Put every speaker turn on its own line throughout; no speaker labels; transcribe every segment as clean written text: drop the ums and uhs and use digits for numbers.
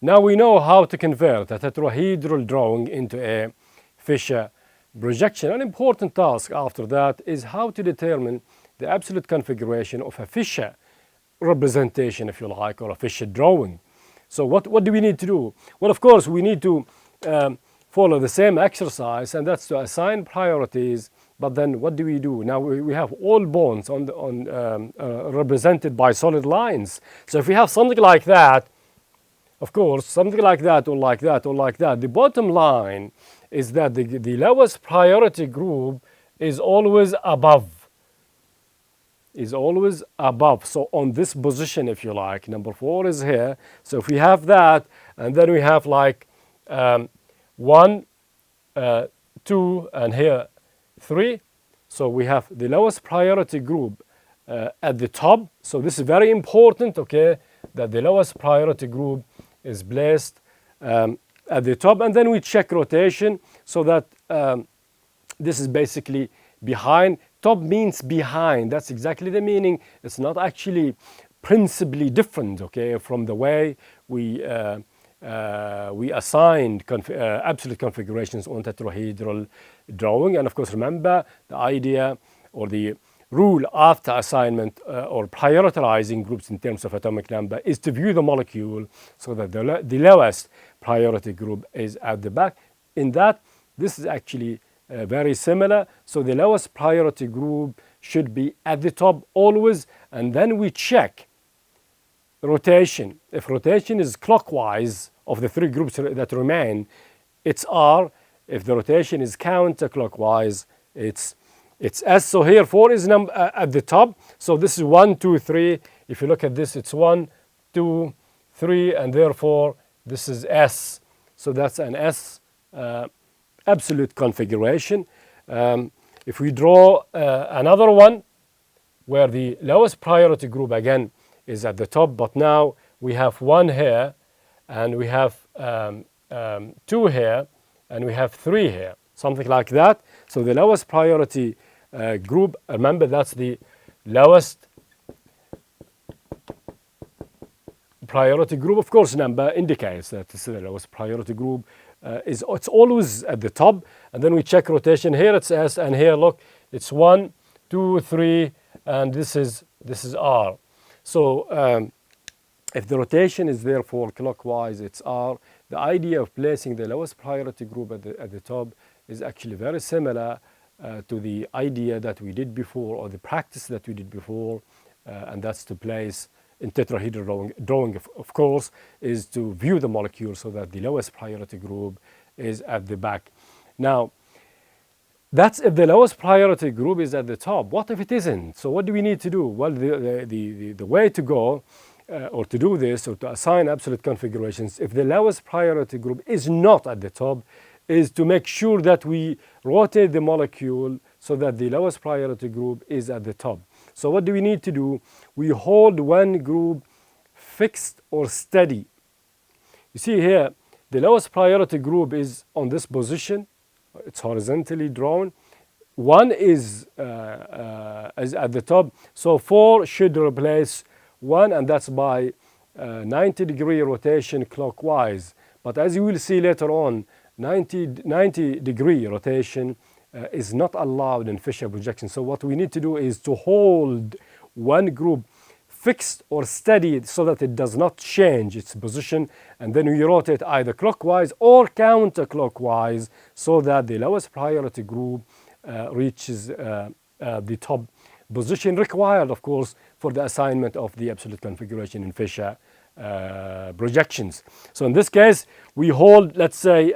Now we know how to convert a tetrahedral drawing into a Fischer projection. An important task after that is how to determine the absolute configuration of a Fischer representation, if you like, or a Fischer drawing. So what do we need to do? Well, of course, we need to follow the same exercise, and that's to assign priorities. But then what do we do? Now we have all bonds represented by solid lines. So if we have something like that, of course, something like that or like that or like that, the bottom line is that the lowest priority group is always above. So on this position, if you like, number 4 is here. So if we have that, and then we have like 1, 2, and here 3. So we have the lowest priority group at the top. So this is very important, okay, that the lowest priority group is placed at the top, and then we check rotation so that this is basically behind. Top means behind. That's exactly the meaning. It's not actually principally different, okay, from the way we assigned absolute configurations on tetrahedral drawing. And of course, remember the idea or the rule after assignment or prioritizing groups in terms of atomic number is to view the molecule so that the lowest priority group is at the back. In that, this is actually very similar. So the lowest priority group should be at the top always, and then we check rotation. If rotation is clockwise of the 3 groups that remain, it's R. If the rotation is counterclockwise, it's S. So here 4 is at the top. So this is 1, 2, 3. If you look at this, it's 1, 2, 3, and therefore this is S. So that's an S absolute configuration. If we draw another one where the lowest priority group again is at the top, but now we have 1 here, and we have 2 here, and we have 3 here, something like that. So the lowest priority group, remember that's the lowest priority group. Of course, number indicates that this is the lowest priority group. It's always at the top, and then we check rotation. Here it's S, and here look, it's 1, 2, 3, and this is R. So if the rotation is therefore clockwise, it's R. The idea of placing the lowest priority group at the top is actually very similar to the idea that we did before, or the practice that we did before, and that's to place in tetrahedral drawing, of course, is to view the molecule so that the lowest priority group is at the back. Now, that's if the lowest priority group is at the top. What if it isn't? So what do we need to do? Well, the way to go or to do this, or to assign absolute configurations, if the lowest priority group is not at the top, is to make sure that we rotate the molecule so that the lowest priority group is at the top. So what do we need to do? We hold one group fixed or steady. You see here, the lowest priority group is on this position. It's horizontally drawn. 1 is at the top. So 4 should replace 1, and that's by 90-degree rotation clockwise. But as you will see later on, 90-degree rotation is not allowed in Fischer projection. So what we need to do is to hold one group fixed or steady so that it does not change its position, and then we rotate either clockwise or counterclockwise so that the lowest priority group reaches the top position required, of course, for the assignment of the absolute configuration in Fischer projections. So in this case, we hold, let's say,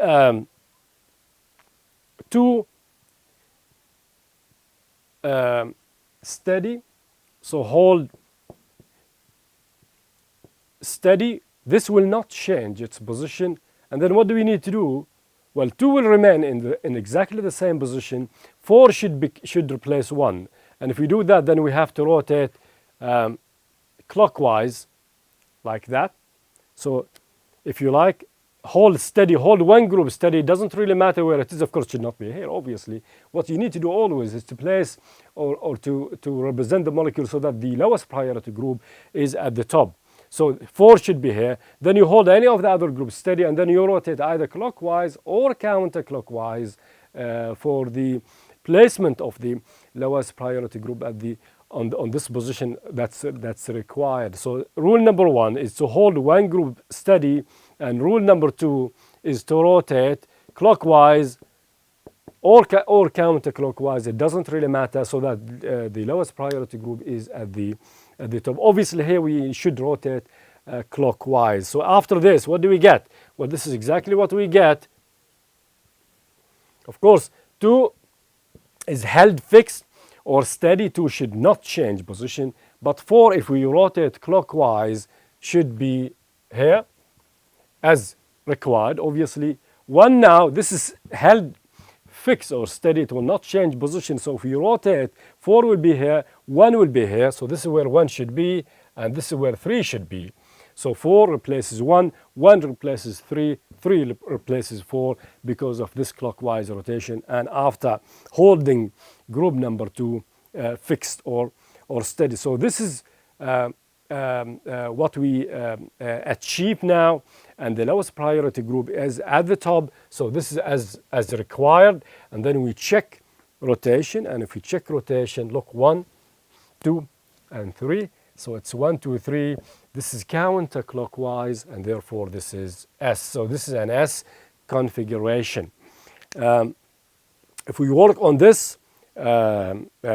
2 steady. So hold steady. This will not change its position. And then what do we need to do? Well, 2 will remain in exactly the same position. 4 should replace 1. And if we do that, then we have to rotate clockwise like that. So if you like, hold steady, hold one group steady. It doesn't really matter where it is. Of course, it should not be here, obviously. What you need to do always is to place or to represent the molecule so that the lowest priority group is at the top. So 4 should be here. Then you hold any of the other groups steady, and then you rotate either clockwise or counterclockwise for the placement of the lowest priority group at the on this position that's required. So rule number 1 is to hold one group steady, and rule number 2 is to rotate clockwise or counterclockwise. It doesn't really matter, so that the lowest priority group is at the top. Obviously here we should rotate clockwise. So after this, what do we get? Well, this is exactly what we get. Of course, 2 is held fixed or steady. 2 should not change position, but 4, if we rotate clockwise, should be here as required. Obviously 1 now, this is held fixed or steady, it will not change position. So if we rotate, 4 will be here, 1 will be here. So this is where 1 should be, and this is where 3 should be. So 4 replaces 1, 1 replaces 3, 3 replaces 4 because of this clockwise rotation, and after holding group number 2 fixed or steady. So this is what we achieve now, and the lowest priority group is at the top. So this is as required, and then we check rotation, and if we check rotation, look, 1, 2, and 3. So it's 1, 2, 3. This is counterclockwise, and therefore this is S. So this is an S configuration. If we work on this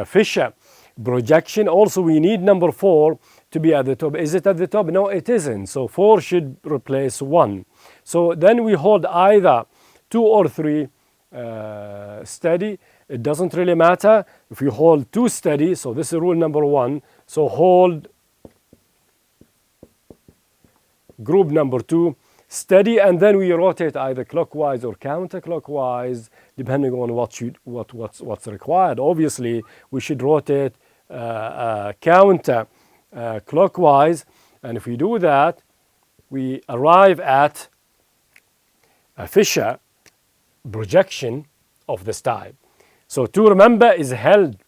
Fischer projection, also we need number 4 to be at the top. Is it at the top? No, it isn't. So 4 should replace 1. So then we hold either 2 or 3 steady. It doesn't really matter. If we hold 2 steady, so this is rule number 1. So hold group number 2 steady, and then we rotate either clockwise or counterclockwise, depending on what's required. Obviously, we should rotate counter clockwise, and if we do that, we arrive at a Fischer projection of this type. So 2, remember, is held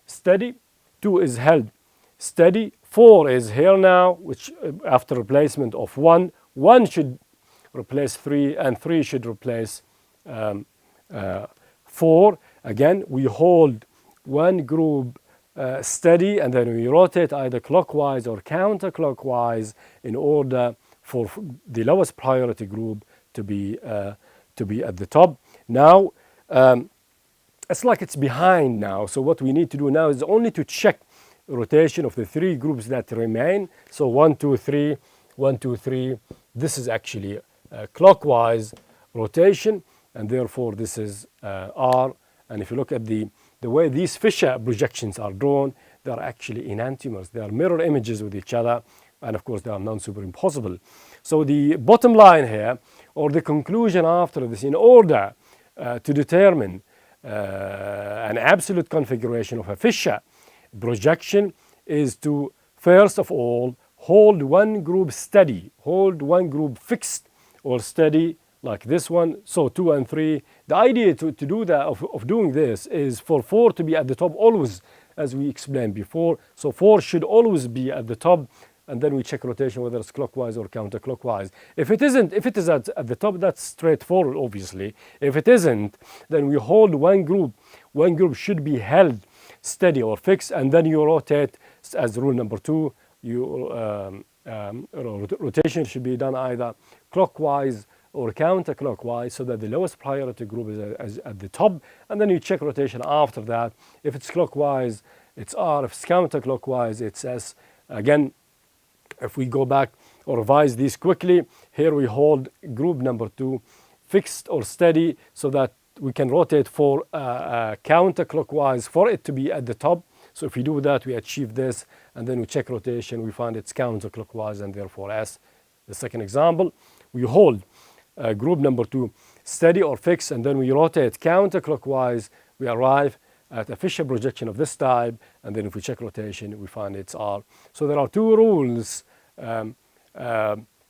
steady, 2 is held steady, 4 is here now, which after replacement of 1, 1 should replace 3, and 3 should replace 4. Again, we hold one group steady, and then we rotate either clockwise or counterclockwise in order for the lowest priority group to be at the top. Now, it's like it's behind now. So what we need to do now is only to check rotation of the 3 groups that remain. So 1, 2, 3, 1, 2, 3. This is actually clockwise rotation, and therefore this is R. And if you look at the way these Fischer projections are drawn, they are actually enantiomers. They are mirror images with each other, and of course they are non-superimposable. So the bottom line here, or the conclusion after this, in order to determine an absolute configuration of a Fischer projection, is to first of all hold one group steady, hold one group fixed or steady, like this one. So 2 and 3. The idea to do that, of doing this, is for 4 to be at the top always, as we explained before. So 4 should always be at the top, and then we check rotation whether it's clockwise or counterclockwise. If it isn't, if it is at the top, that's straightforward, obviously. If it isn't, then we hold one group. One group should be held steady or fixed, and then you rotate as rule number 2. Rotation should be done either clockwise or counterclockwise, so that the lowest priority group is at the top, and then you check rotation after that. If it's clockwise, it's R. If it's counterclockwise, it's S. Again, if we go back or revise these quickly, here we hold group number 2 fixed or steady, so that we can rotate for counterclockwise for it to be at the top. So if we do that, we achieve this, and then we check rotation, we find it's counterclockwise, and therefore S. The second example, we hold group number 2 steady or fixed, and then we rotate counterclockwise, we arrive at a Fischer projection of this type, and then if we check rotation, we find it's R. So there are 2 rules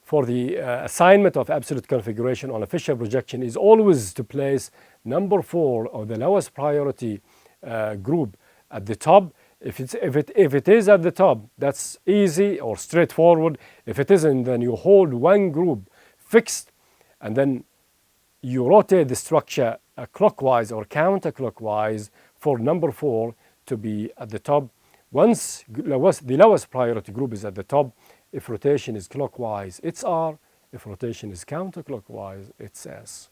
for the assignment of absolute configuration on a Fischer projection. Is always to place number 4, or the lowest priority group, at the top. If it is at the top, that's easy or straightforward. If it isn't, then you hold one group fixed, and then you rotate the structure clockwise or counterclockwise for number 4 to be at the top. Once the lowest priority group is at the top, if rotation is clockwise, it's R. If rotation is counterclockwise, it's S.